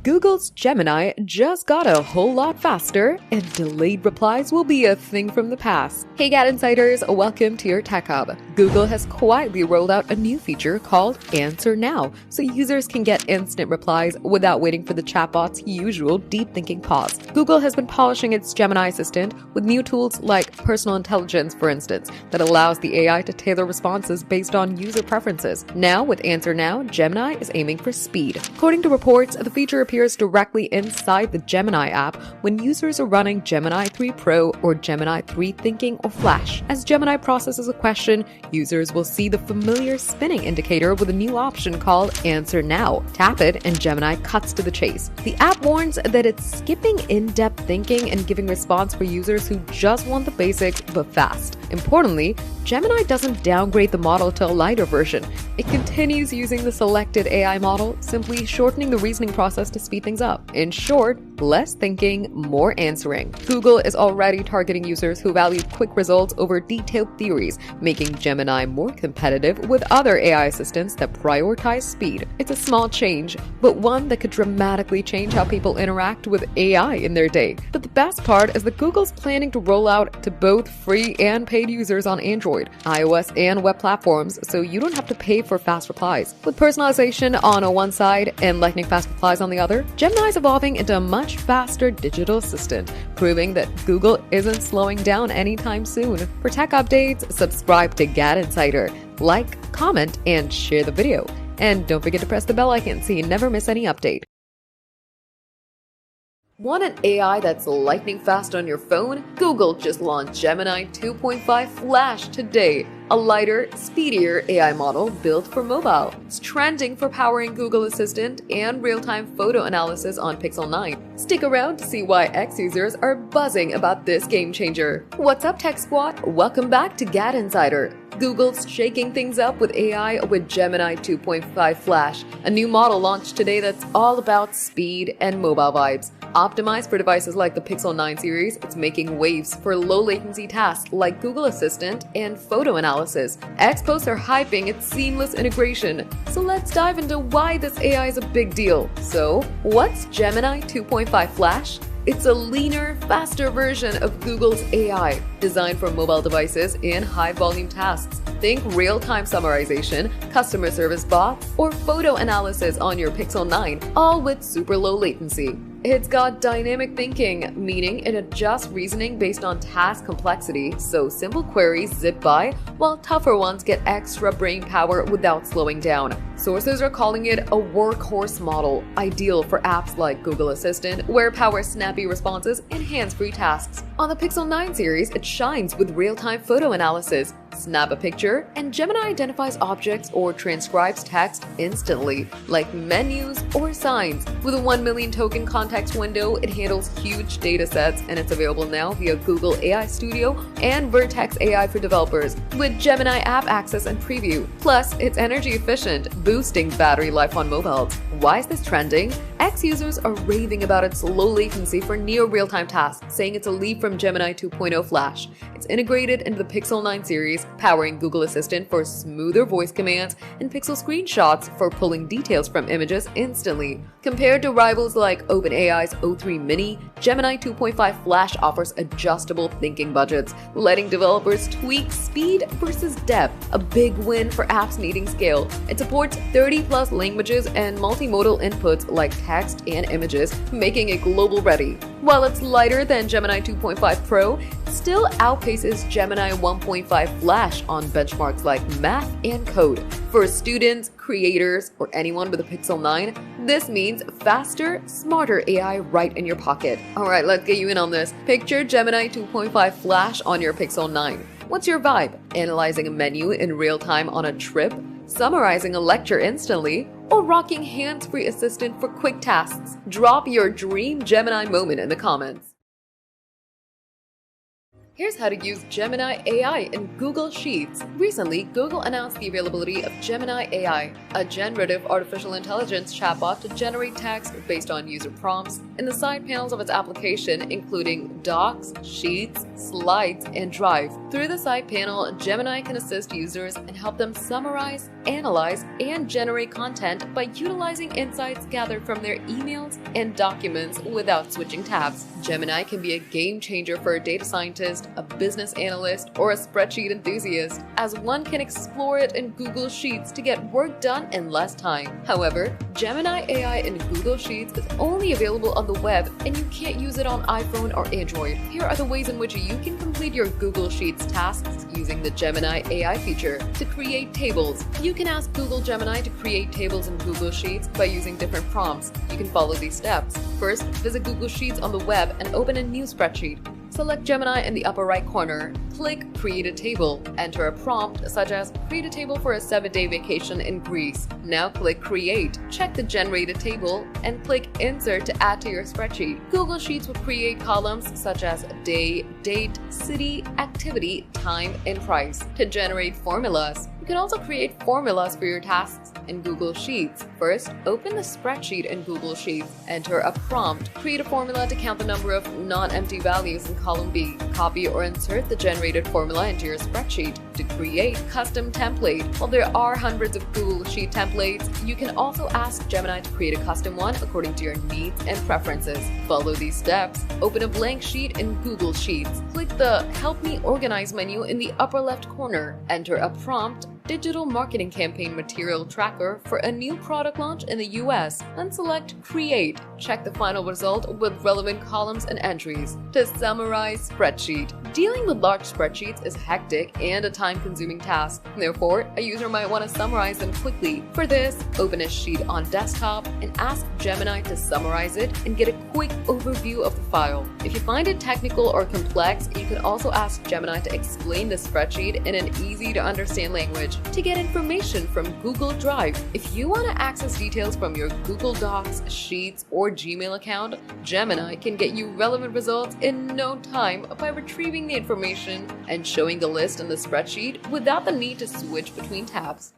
Google's Gemini just got a whole lot faster, and delayed replies will be a thing from the past. Hey GadInsiders, welcome to your Tech Hub. Google has quietly rolled out a new feature called Answer Now, so users can get instant replies without waiting for the chatbot's usual deep thinking pause. Google has been polishing its Gemini assistant with new tools like personal intelligence, for instance, that allows the AI to tailor responses based on user preferences. Now, with Answer Now, Gemini is aiming for speed. According to reports, the feature appears directly inside the Gemini app when users are running Gemini 3 Pro or Gemini 3 Thinking or Flash. As Gemini processes a question, users will see the familiar spinning indicator with a new option called Answer Now. Tap it and Gemini cuts to the chase. The app warns that it's skipping in-depth thinking and giving response for users who just want the basics but fast. Importantly, Gemini doesn't downgrade the model to a lighter version. It continues using the selected AI model, simply shortening the reasoning process to speed things up. In short, less thinking, more answering. Google is already targeting users who value quick results over detailed theories, making Gemini more competitive with other AI assistants that prioritize speed. It's a small change, but one that could dramatically change how people interact with AI in their day. But the best part is that Google's planning to roll out to both free and paid users on Android, iOS, and web platforms, so you don't have to pay for fast replies. With personalization on one side and lightning-fast replies on the other, Gemini is evolving into a much faster digital assistant, proving that Google isn't slowing down anytime soon. For tech updates, subscribe to GadInsider, like, comment, and share the video. And don't forget to press the bell icon so you never miss any update. Want an AI that's lightning fast on your phone? Google just launched Gemini 2.5 Flash today, a lighter, speedier AI model built for mobile. It's trending for powering Google Assistant and real-time photo analysis on Pixel 9. Stick around to see why X users are buzzing about this game changer. What's up, Tech Squad? Welcome back to GadInsider. Google's shaking things up with AI with Gemini 2.5 Flash, a new model launched today that's all about speed and mobile vibes. Optimized for devices like the Pixel 9 series, it's making waves for low-latency tasks like Google Assistant and photo analysis. Experts are hyping its seamless integration, so let's dive into why this AI is a big deal. So, what's Gemini 2.5 Flash? It's a leaner, faster version of Google's AI, designed for mobile devices and high-volume tasks. Think real-time summarization, customer service bots, or photo analysis on your Pixel 9, all with super low latency. It's got dynamic thinking, meaning it adjusts reasoning based on task complexity, so simple queries zip by, while tougher ones get extra brain power without slowing down. Sources are calling it a workhorse model, ideal for apps like Google Assistant, where powers snappy responses and hands-free tasks. On the Pixel 9 series, it shines with real-time photo analysis. Snap a picture, and Gemini identifies objects or transcribes text instantly, like menus or signs. With a 1 million token context window, it handles huge data sets, and it's available now via Google AI Studio and Vertex AI for developers, with Gemini app access and preview. Plus, it's energy efficient, boosting battery life on mobiles. Why is this trending? X users are raving about its low latency for near real-time tasks, saying it's a leap from Gemini 2.0 Flash. It's integrated into the Pixel 9 series, powering Google Assistant for smoother voice commands and Pixel screenshots for pulling details from images instantly. Compared to rivals like OpenAI's O3 Mini, Gemini 2.5 Flash offers adjustable thinking budgets, letting developers tweak speed versus depth, a big win for apps needing scale. It supports 30+ languages and multimodal inputs like text and images, making it global ready. While it's lighter than Gemini 2.5 Pro, it still outpaces Gemini 1.5 Flash on benchmarks like math and code. For students, creators, or anyone with a Pixel 9, this means faster, smarter AI right in your pocket. Alright, let's get you in on this. Picture Gemini 2.5 Flash on your Pixel 9. What's your vibe? Analyzing a menu in real time on a trip? Summarizing a lecture instantly? Or rocking hands-free assistant for quick tasks? Drop your dream Gemini moment in the comments. Here's how to use Gemini AI in Google Sheets. Recently, Google announced the availability of Gemini AI, a generative artificial intelligence chatbot to generate text based on user prompts in the side panels of its application, including Docs, Sheets, Slides, and Drive. Through the side panel, Gemini can assist users and help them summarize, analyze, and generate content by utilizing insights gathered from their emails and documents without switching tabs. Gemini can be a game changer for a data scientist, a business analyst, or a spreadsheet enthusiast, as one can explore it in Google Sheets to get work done in less time. However, Gemini AI in Google Sheets is only available on the web, and you can't use it on iPhone or Android. Here are the ways in which you can complete your Google Sheets tasks using the Gemini AI feature. To create tables, you can ask Google Gemini to create tables in Google Sheets by using different prompts. You can follow these steps. First, visit Google Sheets on the web and open a new spreadsheet. Select Gemini in the upper right corner. Click Create a Table. Enter a prompt such as Create a table for a 7-day vacation in Greece. Now click Create. Check the generated table and click Insert to add to your spreadsheet. Google Sheets will create columns such as day, date, city, activity, time, and price. To generate formulas, you can also create formulas for your tasks in Google Sheets. First, open the spreadsheet in Google Sheets. Enter a prompt. Create a formula to count the number of non-empty values in column B. Copy or insert the generated formula into your spreadsheet. To create custom template, while there are hundreds of Google Sheet templates, you can also ask Gemini to create a custom one according to your needs and preferences. Follow these steps. Open a blank sheet in Google Sheets. Click the Help Me Organize menu in the upper left corner. Enter a prompt, Digital Marketing Campaign Material Tracker for a new product launch in the US, then select Create. Check the final result with relevant columns and entries. To summarize spreadsheet. Dealing with large spreadsheets is hectic and a time-consuming task. Therefore, a user might want to summarize them quickly. For this, open a sheet on desktop and ask Gemini to summarize it and get a quick overview of the file. If you find it technical or complex, you can also ask Gemini to explain the spreadsheet in an easy-to-understand language. To get information from Google Drive, if you want to access details from your Google Docs, Sheets, or Gmail account, Gemini can get you relevant results in no time by retrieving the information and showing the list in the spreadsheet without the need to switch between tabs.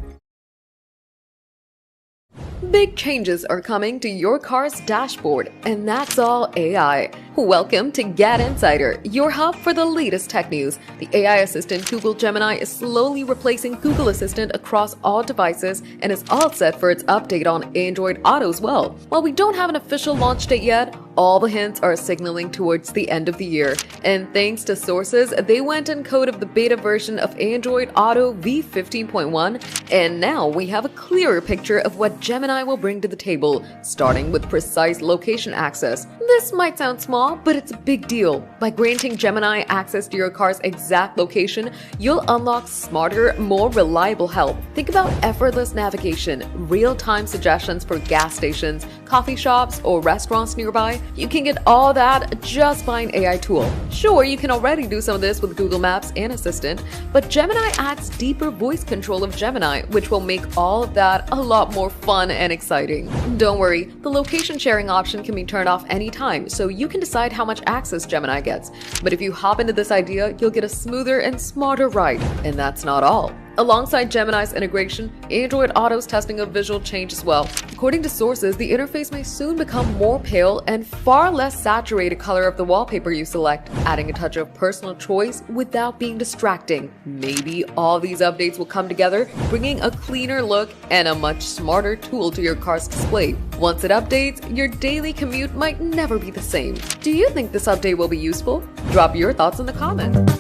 Big changes are coming to your car's dashboard, and that's all AI. Welcome to GadInsider, your hub for the latest tech news. The AI assistant Google Gemini is slowly replacing Google Assistant across all devices and is all set for its update on Android Auto as well. While we don't have an official launch date yet, all the hints are signaling towards the end of the year. And thanks to sources, they went and coded the beta version of Android Auto v15.1, and now we have a clearer picture of what Gemini will bring to the table, starting with precise location access. This might sound small, but it's a big deal. By granting Gemini access to your car's exact location, you'll unlock smarter, more reliable help. Think about effortless navigation, real-time suggestions for gas stations, coffee shops, or restaurants nearby. You can get all that just by an AI tool. Sure, you can already do some of this with Google Maps and Assistant, but Gemini adds deeper voice control of Gemini, which will make all of that a lot more fun and exciting. Don't worry, the location sharing option can be turned off anytime, so you can decide how much access Gemini gets. But if you hop into this idea, you'll get a smoother and smarter ride. And that's not all. Alongside Gemini's integration, Android Auto's testing a visual change as well. According to sources, the interface may soon become more pale and far less saturated color of the wallpaper you select, adding a touch of personal choice without being distracting. Maybe all these updates will come together, bringing a cleaner look and a much smarter tool to your car's display. Once it updates, your daily commute might never be the same. Do you think this update will be useful? Drop your thoughts in the comments.